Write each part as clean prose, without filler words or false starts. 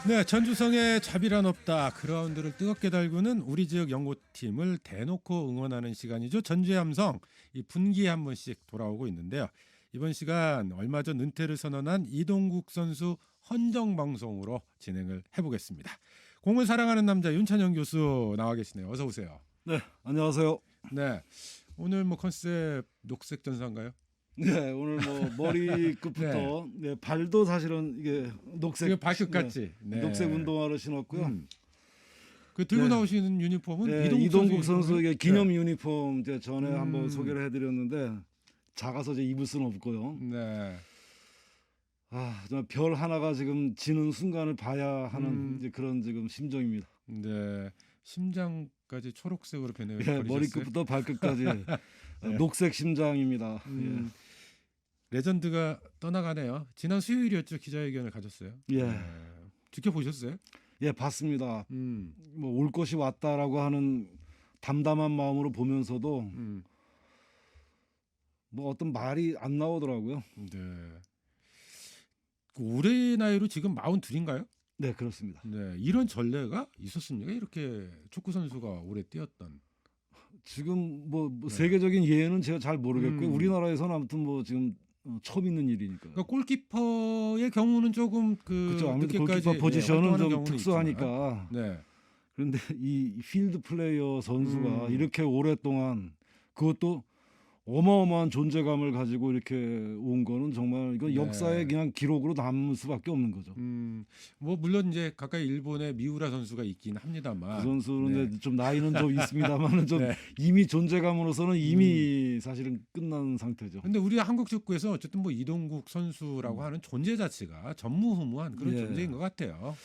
네, 전주성의 자비란 없다. 그라운드를 뜨겁게 달구는 우리 지역 연고팀을 대놓고 응원하는 시간이죠. 전주의 함성, 이 분기에 한 번씩 돌아오고 있는데요. 이번 시간 얼마 전 은퇴를 선언한 이동국 선수 헌정 방송으로 진행을 해보겠습니다. 공을 사랑하는 남자 윤찬영 교수 나와 계시네요. 어서 오세요. 네, 안녕하세요. 네, 오늘 뭐 컨셉 녹색 전사인가요? 네, 오늘 뭐 머리끝부터 네, 발도 사실은 이게 녹색 이게 발끝 같지? 네, 녹색 운동화를 신었고요. 그 들고 네. 나오시는 유니폼은 네, 이동국 선수에게 기념 유니폼 이제 전에 한번 소개를 해드렸는데 작아서 이제 입을 수는 없고요. 네. 아, 정말 별 하나가 지금 지는 순간을 봐야 하는 이제 그런 지금 심정입니다. 네, 심장까지 초록색으로 변해 네, 버리셨어요. 머리끝부터 발끝까지 녹색 심장입니다. 레전드가 떠나가네요. 지난 수요일이었죠. 기자회견을 가졌어요. 예, 네. 지켜보셨어요? 예, 봤습니다. 뭐 올 것이 왔다라고 하는 담담한 마음으로 보면서도 뭐 어떤 말이 안 나오더라고요. 네. 그 올해 나이로 지금 42인가요? 네, 그렇습니다. 네, 이런 전례가 있었습니까? 이렇게 축구 선수가 오래 뛰었던. 지금 뭐 네. 세계적인 예는 제가 잘 모르겠고요. 우리나라에서는 아무튼 뭐 지금 처음 있는 일이니까요. 그러니까 골키퍼의 경우는 조금 그렇죠. 아무래도 늦게까지, 골키퍼 포지션은 활동하는 좀 경우는 특수하니까. 있지만. 네. 그런데 이 필드 플레이어 선수가 이렇게 오랫동안 그것도 어마어마한 존재감을 가지고 이렇게 온 거는 정말 이건 네. 역사의 그냥 기록으로 남을 수밖에 없는 거죠. 뭐 물론 이제 가까이 일본의 미우라 선수가 있긴 합니다만 그 선수는 네. 이제 좀 나이는 좀 있습니다만 좀 네. 이미 존재감으로서는 이미 사실은 끝난 상태죠. 근데 우리 한국 축구에서 어쨌든 뭐 이동국 선수라고 하는 존재 자체가 전무후무한 그런 예. 존재인 것 같아요.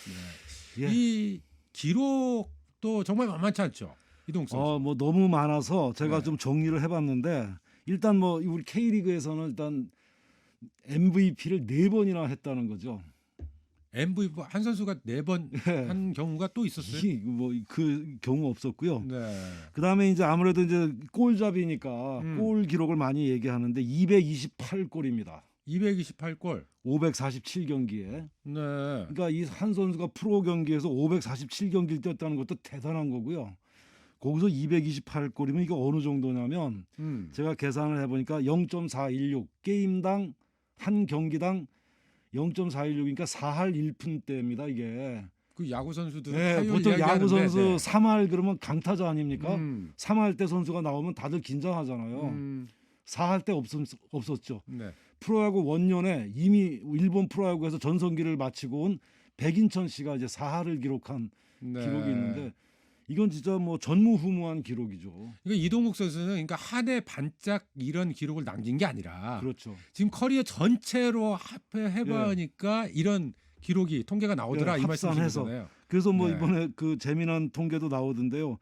네. 예. 이 기록도 정말 만만치 않죠. 이동국 선수. 뭐 너무 많아서 제가 네. 좀 정리를 해봤는데 일단 뭐 우리 K리그에서는 일단 MVP를 4번이나 했다는 거죠. MVP 한 선수가 4번 네. 한 경우가 또 있었어요. 뭐그 경우 없었고요. 네. 그다음에 이제 아무래도 이제 골잡이니까 음. 골 기록을 많이 얘기하는데 228골입니다. 228골. 547경기에. 네. 그러니까 이 한 선수가 프로 경기에서 547경기를 뛰었다는 것도 대단한 거고요. 거기서 228골이면 이게 어느 정도냐면 제가 계산을 해보니까 0.416 게임당 한 경기당 0.416이니까 4할 1푼대입니다 이게. 그 야구 선수들은 네, 타율 보통 야구 이야기하는데, 선수 네. 3할 그러면 강타자 아닙니까? 음. 3할 때 선수가 나오면 다들 긴장하잖아요. 4할 때 없었죠. 네. 프로야구 원년에 이미 일본 프로야구에서 전성기를 마치고 온 백인천 씨가 이제 4할을 기록한 네. 기록이 있는데 이건 진짜 뭐 전무후무한 기록이죠. 그러니까 이동국 선수는 그러니까 한 해 반짝 이런 기록을 남긴 게 아니라 그렇죠. 지금 커리어 전체로 해보니까 이런 기록이 통계가 나오더라 예, 이 말씀이신 합산해서. 거잖아요. 그래서 뭐 네. 이번에 그 재미난 통계도 나오던데요.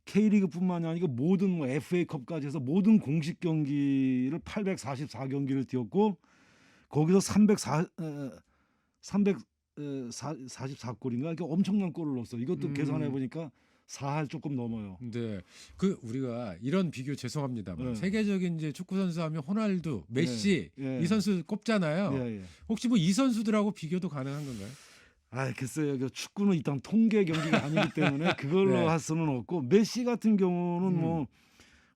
K리그뿐만이 아니고 모든 뭐 FA컵까지 해서 모든 공식 경기를 844경기를 뛰었고 거기서 344골인가 이게 엄청난 골을 넣었어. 이것도 계산해 보니까 4할 조금 넘어요. 네, 그 우리가 이런 비교 죄송합니다만 네. 세계적인 이제 축구 선수 하면 호날두, 메시 예. 이 선수 꼽잖아요. 예. 혹시 뭐 이 선수들하고 비교도 가능한 건가요? 아, 글쎄요. 그 축구는 일단 통계 경기가 아니기 때문에 그걸로 네. 할 수는 없고 메시 같은 경우는 뭐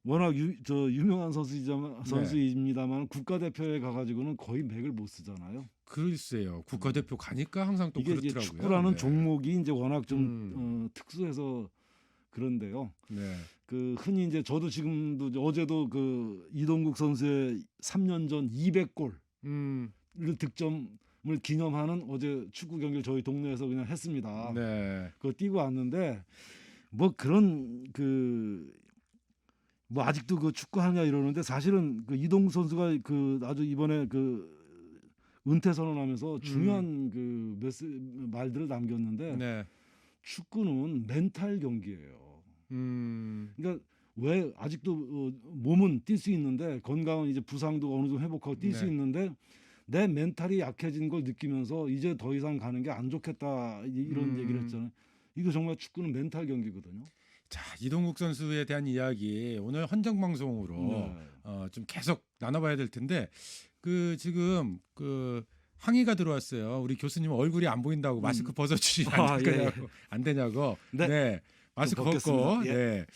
워낙 유명한 선수입니다만 국가대표에 가가지고는 거의 맥을 못 쓰잖아요. 글쎄요. 국가대표 가니까 항상 또 이게 그렇더라고요. 이제 축구라는 네. 종목이 이제 워낙 좀 특수해서 그런데요. 네. 그 흔히 이제 저도 지금도 어제도 그 이동국 선수의 3년 전 200골을 득점을 기념하는 어제 축구 경기를 저희 동네에서 그냥 했습니다. 네. 그거 뛰고 왔는데 뭐 그런 뭐 아직도 그 축구하냐 이러는데 사실은 그 이동국 선수가 그 아주 이번에 그 은퇴 선언하면서 중요한 그 말들을 남겼는데 네. 축구는 멘탈 경기예요. 그러니까 왜 아직도 몸은 뛸 수 있는데 건강은 이제 부상도 어느 정도 회복하고 뛸 수 네. 있는데 내 멘탈이 약해진 걸 느끼면서 이제 더 이상 가는 게 안 좋겠다 이런 얘기를 했잖아요. 이거 정말 축구는 멘탈 경기거든요. 자, 이동국 선수에 대한 이야기 오늘 헌정 방송으로 네. 좀 계속 나눠봐야 될 텐데 그 지금 그 항의가 들어왔어요. 우리 교수님 얼굴이 안 보인다고 마스크 벗어주시면 안 예, 되냐고. 예. 안 되냐고. 네. 네. 마스크 좀 벗겠습니다. 벗고. 예. 네.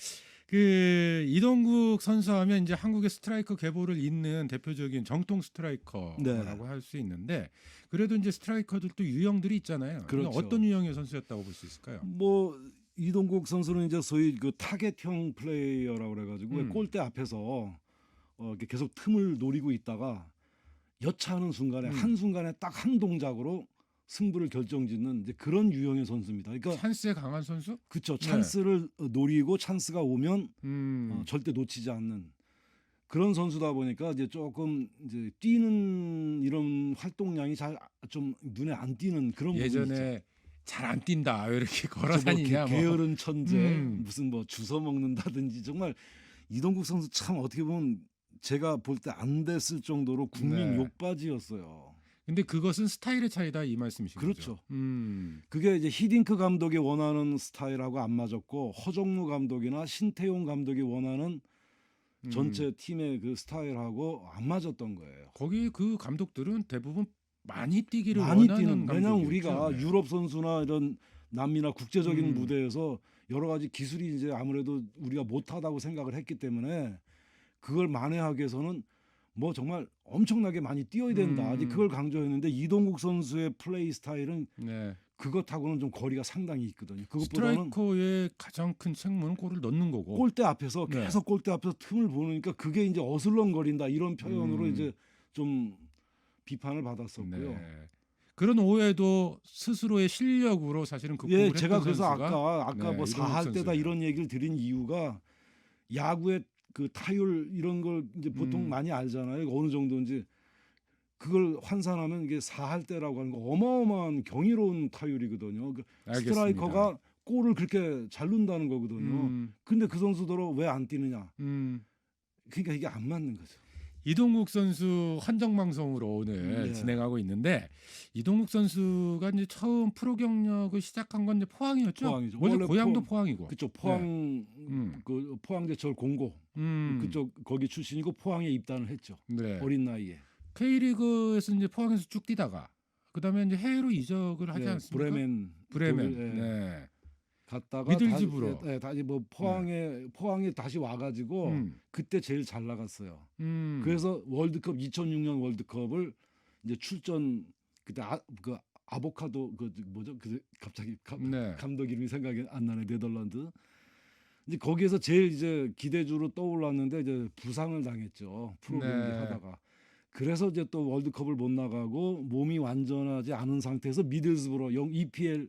그 이동국 선수하면 이제 한국의 스트라이커 계보를 잇는 대표적인 정통 스트라이커라고 네. 할 수 있는데 그래도 이제 스트라이커들도 유형들이 있잖아요. 그렇죠. 어떤 유형의 선수였다고 볼 수 있을까요? 뭐 이동국 선수는 이제 소위 그 타겟형 플레이어라고 그래가지고 음. 골대 앞에서 이렇게 계속 틈을 노리고 있다가 여차하는 순간에 한 순간에 딱 한 동작으로 승부를 결정짓는 이제 그런 유형의 선수입니다. 그러니까 찬스에 강한 선수? 그렇죠. 네. 찬스를 노리고 찬스가 오면 음. 절대 놓치지 않는 그런 선수다 보니까 이제 조금 이제 뛰는 이런 활동량이 잘 좀 눈에 안 띄는 그런 부분이 있죠. 예전에 잘 안 뛴다. 왜 이렇게 걸어 뭐 다니냐 뭐. 게으른 천재 음. 무슨 뭐 주워 먹는다든지 정말 이동국 선수 참 어떻게 보면 제가 볼 때 안 됐을 정도로 국민 네. 욕바지였어요. 근데 그것은 스타일의 차이다 이 말씀이신 그렇죠. 거죠. 음. 그게 이제 히딩크 감독이 원하는 스타일하고 안 맞았고 허정무 감독이나 신태용 감독이 원하는 전체 팀의 그 스타일하고 안 맞았던 거예요. 거기 그 감독들은 대부분 많이 뛰기를 많이 원하는 뛰는 왜냐하면 감독이었죠. 우리가 네. 유럽 선수나 이런 남미나 국제적인 음. 무대에서 여러 가지 기술이 이제 아무래도 우리가 못하다고 생각을 했기 때문에 그걸 만회하기 위해서는 뭐 정말 엄청나게 많이 뛰어야 된다. 이제 그걸 강조했는데 이동국 선수의 플레이 스타일은 네. 그것하고는 좀 거리가 상당히 있거든요. 그것보다는 스트라이커의 가장 큰 책무는 골을 넣는 거고. 골대 앞에서 네. 계속 골대 앞에서 틈을 보니까 그게 이제 어슬렁거린다 이런 표현으로 음. 이제 좀 비판을 받았었고요. 네. 그런 오해도 스스로의 실력으로 사실은 극복을 예, 했던 제가 그래서 선수가 아까 네, 뭐 이동국 4할 때다 선수예요. 이런 얘기를 드린 이유가 야구의 그 타율 이런 걸 이제 보통 많이 알잖아요. 어느 정도인지 그걸 환산하면 이게 4할 때라고 하는 거 어마어마한 경이로운 타율이거든요. 그 알겠습니다. 스트라이커가 골을 그렇게 잘 넣는다는 거거든요. 음, 근데 그 선수들은 왜 안 뛰느냐? 음. 그러니까 이게 안 맞는 거죠. 이동국 선수 헌정 방송으로 오늘 네. 진행하고 있는데 이동국 선수가 이제 처음 프로 경력을 시작한 건 이제 포항이었죠. 포항이죠. 원래 원래 고향도 포항이고. 그쪽 포항 그 포항제철 공고 그쪽 거기 출신이고 포항에 입단을 했죠. 네. 어린 나이에. K리그에서 이제 포항에서 쭉 뛰다가 그다음에 이제 해외로 이적을 하지 네, 않습니까? 브레멘 브레멘. 독일, 예. 네. 갔다가 미들즈브로. 다시 뭐 포항에 다시 와가지고 그때 제일 잘 나갔어요. 그래서 월드컵 2006년 월드컵을 이제 출전 그때 그 아보카도 그 뭐죠? 그 갑자기 네. 감독 이름이 생각이 안 나네. 네덜란드. 이제 거기에서 제일 이제 기대주로 떠올랐는데 이제 부상을 당했죠. 프로 네. 경기 하다가. 그래서 이제 또 월드컵을 못 나가고 몸이 완전하지 않은 상태에서 미들스브로 EPL에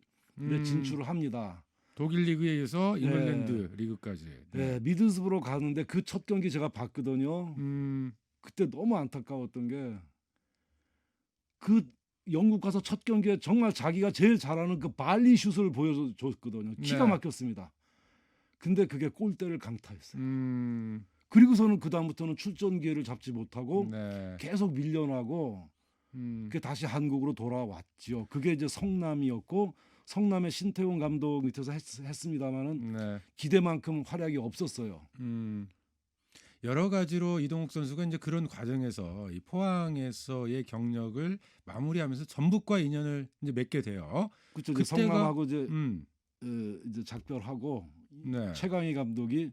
진출을 합니다. 독일 리그에 의해서 네. 잉글랜드 리그까지. 네, 미들스브로 가는데 그 첫 경기 제가 봤거든요. 음, 그때 너무 안타까웠던 게 그 영국 가서 첫 경기에 정말 자기가 제일 잘하는 그 발리 슛을 보여줬거든요. 기가 네. 막혔습니다. 근데 그게 골대를 강타했어요. 음, 그리고서는 그 다음부터는 출전 기회를 잡지 못하고 네. 계속 밀려나고 그게 다시 한국으로 돌아왔지요. 그게 이제 성남이었고 성남의 신태용 감독 밑에서 했습니다마는 네. 기대만큼 활약이 없었어요. 여러 가지로 이동욱 선수가 이제 그런 과정에서 이 포항에서의 경력을 마무리하면서 전북과 인연을 이제 맺게 돼요. 그렇죠. 이제 그때가- 성남하고 이제 음, 이제 작별하고 네. 최강희 감독이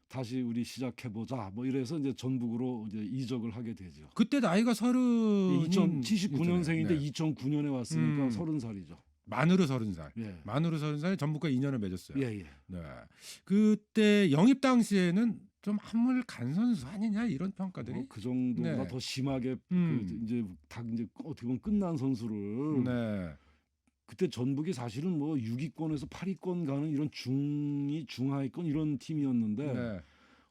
다시 우리 시작해보자 뭐 이래서 이제 전북으로 이제 이적을 하게 되죠. 그때 나이가 2079년생인데 네. 2009년에 왔으니까 음. 30살이죠. 만으로 30살. 예. 만으로 30살에 전북과 인연을 맺었어요. 예, 예. 네. 그때 영입 당시에는 좀 한물 간 선수 아니냐 이런 평가들이. 그 정도보다 네. 더 심하게 음. 이제 어떻게 보면 끝난 선수를 네. 그때 전북이 사실은 뭐 6위권에서 8위권 가는 이런 중하위권 이런 팀이었는데 네.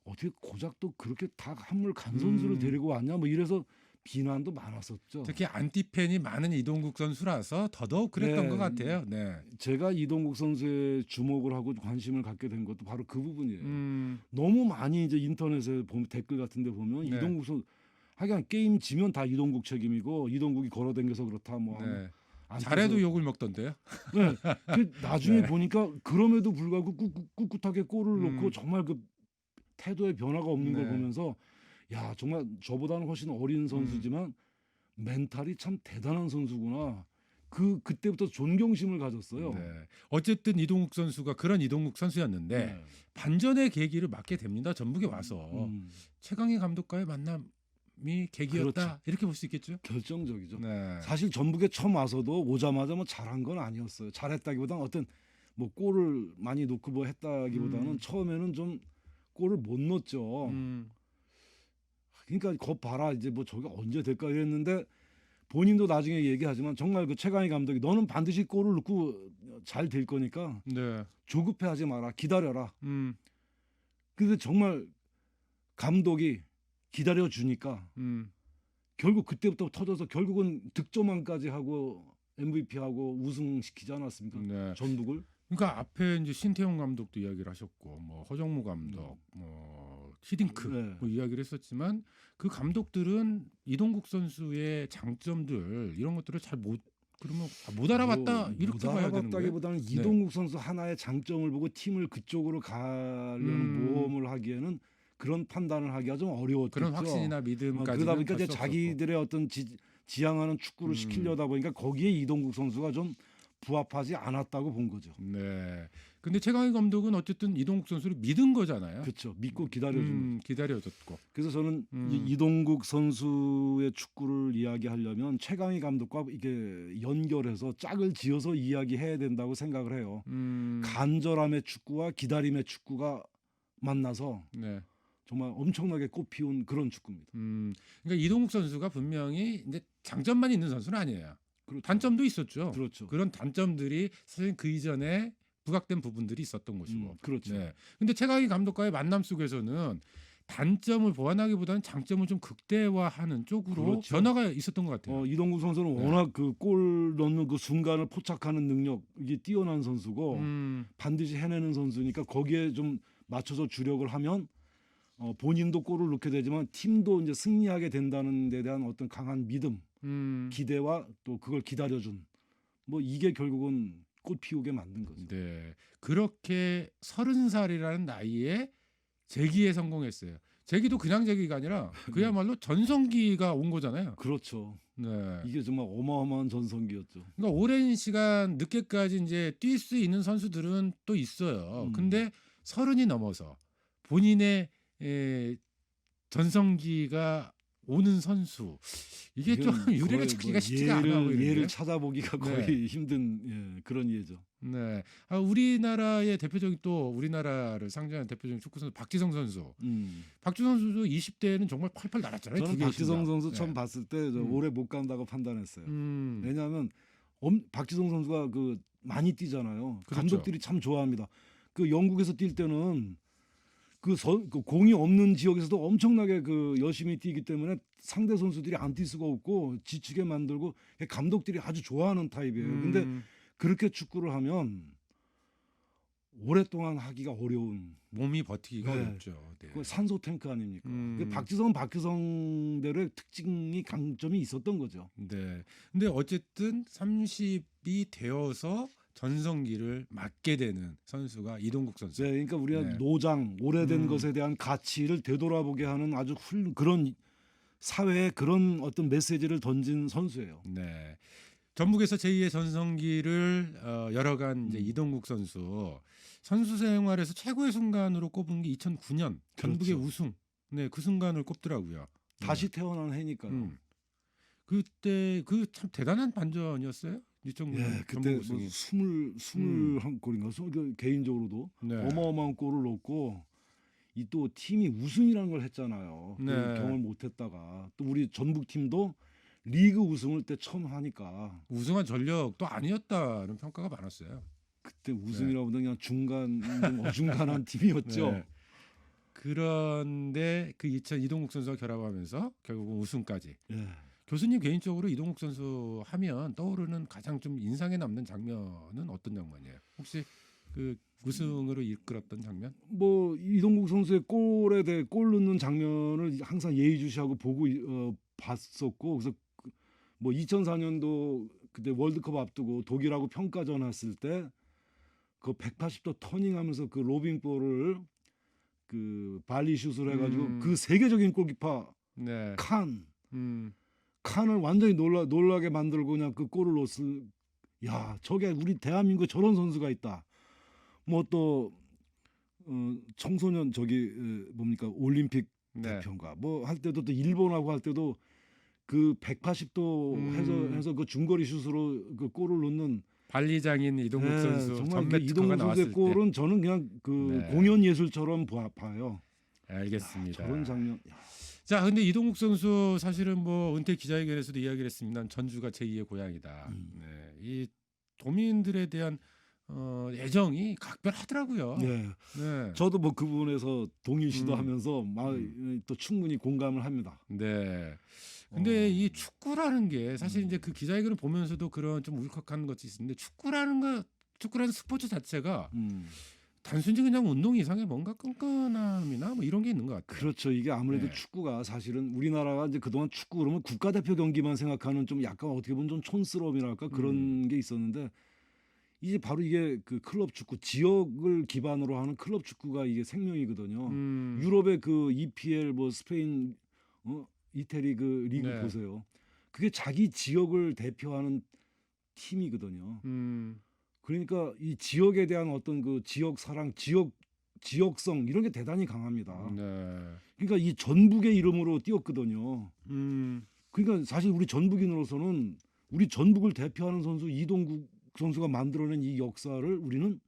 어떻게 고작 또 그렇게 다 한물 간 선수를 데리고 왔냐 뭐 이래서 비난도 많았었죠. 특히 안티팬이 많은 이동국 선수라서 더더욱 그랬던 네. 것 같아요. 네. 제가 이동국 선수의 주목을 하고 관심을 갖게 된 것도 바로 그 부분이에요. 음. 너무 많이 이제 인터넷에 보면 댓글 같은데 보면 네. 이동국 선수 하여간 게임 지면 다 이동국 책임이고 이동국이 걸어댕겨서 그렇다 뭐 네. 안 잘해도 떠서. 욕을 먹던데요. 네. 그 나중에 네. 보니까 그럼에도 불구하고 꿋꿋하게 골을 넣고 음. 정말 그 태도의 변화가 없는 걸 네. 보면서 야 정말 저보다는 훨씬 어린 선수지만 멘탈이 참 대단한 선수구나. 그때부터 존경심을 가졌어요. 네. 어쨌든 이동국 선수가 그런 이동국 선수였는데 네. 반전의 계기를 맞게 됩니다. 전북에 와서 음, 최강희 감독과의 만남이 계기였다. 그렇죠. 이렇게 볼 수 있겠죠. 결정적이죠. 네. 사실 전북에 처음 와서도 오자마자 뭐 잘한 건 아니었어요. 잘했다기보다는 어떤 뭐 골을 많이 넣고 뭐 했다기보다는 처음에는 좀 골을 못 넣었죠. 음, 그러니까 거 봐라 이제 뭐 저게 언제 될까 이랬는데 본인도 나중에 얘기하지만 정말 그 최강희 감독이 너는 반드시 골을 넣고 잘 될 거니까 네. 조급해하지 마라 기다려라. 음, 근데 정말 감독이 기다려 주니까 결국 그때부터 터져서 결국은 득점왕까지 하고 MVP하고 우승시키지 않았습니까? 네. 전북을. 그러니까 앞에 이제 신태용 감독도 이야기를 하셨고, 뭐 허정무 감독, 뭐 히딩크 네. 뭐 이야기를 했었지만 그 감독들은 이동국 선수의 장점들 이런 것들을 잘 못 알아봤다 이렇게 못 봐야 되는 거예요. 알아봤다기보다는 이동국 선수 하나의 장점을 보고 팀을 그쪽으로 가려는 모험을 하기에는 그런 판단을 하기가 좀 어려웠겠죠. 그런 확신이나 믿음까지 그러다 보니까 이제 자기들의 어떤 지향하는 축구를 시키려다 보니까 거기에 이동국 선수가 좀 부합하지 않았다고 본 거죠. 네. 근데 최강희 감독은 어쨌든 이동국 선수를 믿은 거잖아요. 그렇죠. 믿고 기다려준. 기다려줬고. 그래서 저는 이동국 선수의 축구를 이야기하려면 최강희 감독과 이게 연결해서 짝을 지어서 이야기해야 된다고 생각을 해요. 간절함의 축구와 기다림의 축구가 만나서 네. 정말 엄청나게 꽃피운 그런 축구입니다. 그러니까 이동국 선수가 분명히 이제 장점만 있는 선수는 아니에요. 그렇죠. 단점도 있었죠. 그렇죠. 그런 단점들이 사실 그 이전에 부각된 부분들이 있었던 것이고. 그렇죠. 네. 근데 최강희 감독과의 만남 속에서는 단점을 보완하기보다는 장점을 좀 극대화하는 쪽으로 그렇죠. 변화가 있었던 것 같아요. 이동국 선수는 워낙 그 골 넣는 그 순간을 포착하는 능력이 뛰어난 선수고 반드시 해내는 선수니까 거기에 좀 맞춰서 주력을 하면 본인도 골을 넣게 되지만 팀도 이제 승리하게 된다는 데 대한 어떤 강한 믿음, 기대와 또 그걸 기다려준 뭐 이게 결국은 꽃 피우게 만든 거죠. 네. 그렇게 30살이라는 나이에 재기에 성공했어요. 재기도 그냥 재기가 아니라 그야말로 전성기가 온 거잖아요. 그렇죠. 네. 이게 정말 어마어마한 전성기였죠. 그러니까 오랜 시간 늦게까지 이제 뛸 수 있는 선수들은 또 있어요. 근데 30이 넘어서 본인의 전성기가 오는 선수 이게 좀 유래가 찾기가 쉽지가 않아 보이는데. 예를 찾아보기가 거의 힘든 그런 예죠. 네. 우리나라의 대표적인 또 우리나라를 상징하는 대표적인 축구 선수 박지성 선수. 박지성 선수도 20대에는 정말 펄펄 날았잖아요. 저는 박지성 선수 처음 네. 봤을 때 오래 못 간다고 판단했어요. 음. 왜냐하면 박지성 선수가 그 많이 뛰잖아요. 그렇죠. 감독들이 참 좋아합니다. 그 영국에서 뛸 때는 그 공이 없는 지역에서도 엄청나게 그 열심히 뛰기 때문에 상대 선수들이 안 뛸 수가 없고 지치게 만들고 감독들이 아주 좋아하는 타입이에요. 근데 그렇게 축구를 하면 오랫동안 하기가 어려운 몸이 버티기가 어렵죠. 네. 그 산소 탱크 아닙니까? 박지성은 박지성대로의 특징이 강점이 있었던 거죠. 네. 근데 어쨌든 30이 되어서 전성기를 맞게 되는 선수가 이동국 선수. 네, 그러니까 우리가 네. 노장 오래된 것에 대한 가치를 되돌아보게 하는 아주 그런 사회에 그런 어떤 메시지를 던진 선수예요. 네. 전북에서 제2의 전성기를 열어간 이제 이동국 선수. 선수 생활에서 최고의 순간으로 꼽은 게 2009년 전북의 그렇죠. 우승. 네, 그 순간을 꼽더라고요. 다시 태어난 해니까요. 그때 그 참 대단한 반전이었어요. 2009년 예, 그때 전북 우승이. 21골인가 개인적으로도 네. 어마어마한 골을 넣고 이 또 팀이 우승이라는 걸 했잖아요. 네. 경험을 못했다가 또 우리 전북 팀도 리그 우승을 때 처음 하니까 우승한 전력도 아니었다는 평가가 많았어요. 그때 우승이라고 보다 그냥 중간 좀 어중간한 팀이었죠. 네. 그런데 그 2000 이동국 선수와 결합하면서 결국은 우승까지. 예. 교수님 개인적으로 이동국 선수 하면 떠오르는 가장 좀 인상에 남는 장면은 어떤 장면이에요? 혹시 그 우승으로 이끌었던 장면? 뭐 이동국 선수의 골에 대해 골 넣는 장면을 항상 예의주시하고 보고 봤었고 그래서 뭐 2004년도 그때 월드컵 앞두고 독일하고 평가전 했을 때 그 180도 터닝하면서 그 로빙볼을 그 발리 슛을 해가지고 그 세계적인 골키퍼 네. 칸 음. 칸을 완전히 놀라게 만들고 그냥 그 골을 넣었을. 야, 저게 우리 대한민국에 저런 선수가 있다. 뭐 또 청소년 저기 뭡니까 올림픽 네. 대표인가 뭐 할 때도 또 일본하고 할 때도 그 180도 해서 그 중거리 슛으로 그 골을 넣는 발리장인 이동국 네, 선수 정말 전매 그 특허가 이동국 나왔을 선수의 때. 골은 저는 그냥 그 네. 공연 예술처럼 봐요. 알겠습니다. 저런 장면. 자, 근데 이동국 선수 사실은 뭐 은퇴 기자회견에서도 이야기를 했습니다. 전주가 제2의 고향이다. 네, 이 도민들에 대한 애정이 각별하더라고요. 네. 네. 저도 뭐 그 부분에서 동일시도 하면서 또 충분히 공감을 합니다. 네. 근데 이 축구라는 게 사실 이제 그 기자회견을 보면서도 그런 좀 울컥한 것이 있는데 축구라는 스포츠 자체가 단순히 그냥 운동 이상의 뭔가 끈끈함이나 뭐 이런 게 있는 것 같아요. 그렇죠. 이게 아무래도 네. 축구가 사실은 우리나라가 이제 그동안 축구 그러면 국가대표 경기만 생각하는 좀 약간 어떻게 보면 좀 촌스러움이랄까 그런 게 있었는데 이제 바로 이게 그 클럽 축구 지역을 기반으로 하는 클럽 축구가 이게 생명이거든요. 유럽의 그 EPL 뭐 스페인 이태리 그 리그 네. 보세요. 그게 자기 지역을 대표하는 팀이거든요. 그러니까 이 지역에 대한 어떤 그 지역 사랑, 지역성 이런 게 대단히 강합니다. 네. 그러니까 이 전북의 이름으로 뛰었거든요. 음. 그러니까 사실 우리 전북인으로서는 우리 전북을 대표하는 선수 이동국 선수가 만들어낸 이 역사를 우리는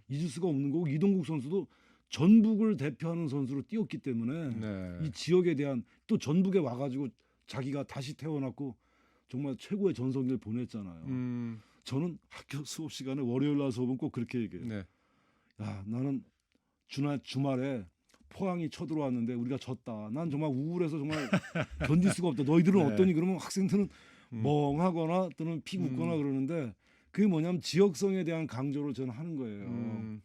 잊을 수가 없는 거고 이동국 선수도 전북을 대표하는 선수로 뛰었기 때문에 네. 이 지역에 대한 또 전북에 와가지고 자기가 다시 태어났고 정말 최고의 전성기를 보냈잖아요. 저는 학교 수업 시간에 월요일 날 수업은 꼭 그렇게 얘기해요. 네. 야, 나는 주말에 포항이 쳐들어왔는데 우리가 졌다. 난 정말 우울해서 정말 견딜 수가 없다. 너희들은 네. 어떠니? 그러면 학생들은 멍하거나 또는 피 굳거나 그러는데 그게 뭐냐면 지역성에 대한 강조를 저는 하는 거예요.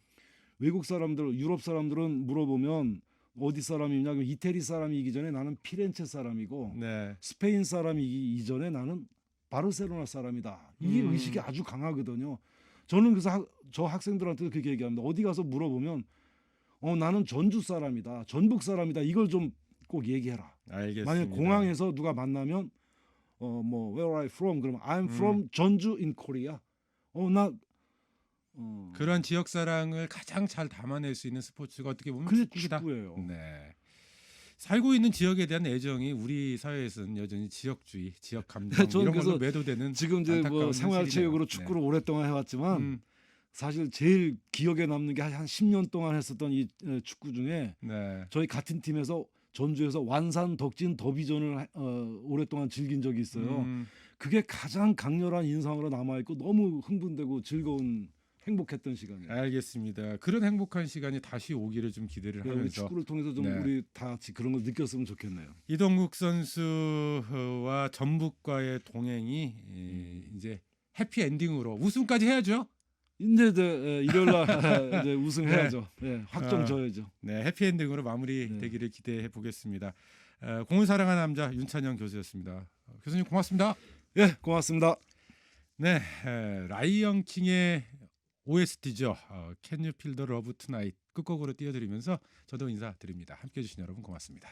외국 사람들, 유럽 사람들은 물어보면 어디 사람이냐? 그럼 이태리 사람이기 전에 나는 피렌체 사람이고 네. 스페인 사람이기 이전에 나는 바르셀로나 사람이다. 이게 의식이 아주 강하거든요. 저는 그래서 저 학생들한테도 그렇게 얘기합니다. 어디 가서 물어보면 나는 전주 사람이다. 전북 사람이다. 이걸 좀 꼭 얘기해라. 알겠습니다. 만약 공항에서 누가 만나면 뭐 where are you from? 그러면 I'm from 전주 in Korea. 그런 지역 사랑을 가장 잘 담아낼 수 있는 스포츠가 어떻게 보면 그게 축구다. 축구예요. 네. 살고 있는 지역에 대한 애정이 우리 사회에서는 여전히 지역주의, 지역 감정 저는 이런 걸로 그래서 매도되는 지금 이제 뭐 안타까운 생활체육으로 현실이네요. 축구를 오랫동안 해왔지만 음. 사실 제일 기억에 남는 게 한 10년 동안 했었던 이 축구 중에 네. 저희 같은 팀에서 전주에서 완산 덕진 더비전을 오랫동안 즐긴 적이 있어요. 그게 가장 강렬한 인상으로 남아있고 너무 흥분되고 즐거운 행복했던 시간이에요. 알겠습니다. 그런 행복한 시간이 다시 오기를 좀 기대를 우리 하면서 축구를 통해서 좀 네. 우리 다 같이 그런 걸 느꼈으면 좋겠네요. 이동국 선수와 전북과의 동행이 이제 해피 엔딩으로 우승까지 해야죠. 이제 일요일 날 이제 우승해야죠. 네, 확정 져야죠. 네, 해피 엔딩으로 마무리되기를 기대해 보겠습니다. 공을 사랑하는 남자 윤찬영 교수였습니다. 교수님 고맙습니다. 예, 고맙습니다. 네, 라이언 킹의 OST죠. Can You Feel the Love Tonight 끝곡으로 띄워드리면서 저도 인사드립니다. 함께해 주신 여러분 고맙습니다.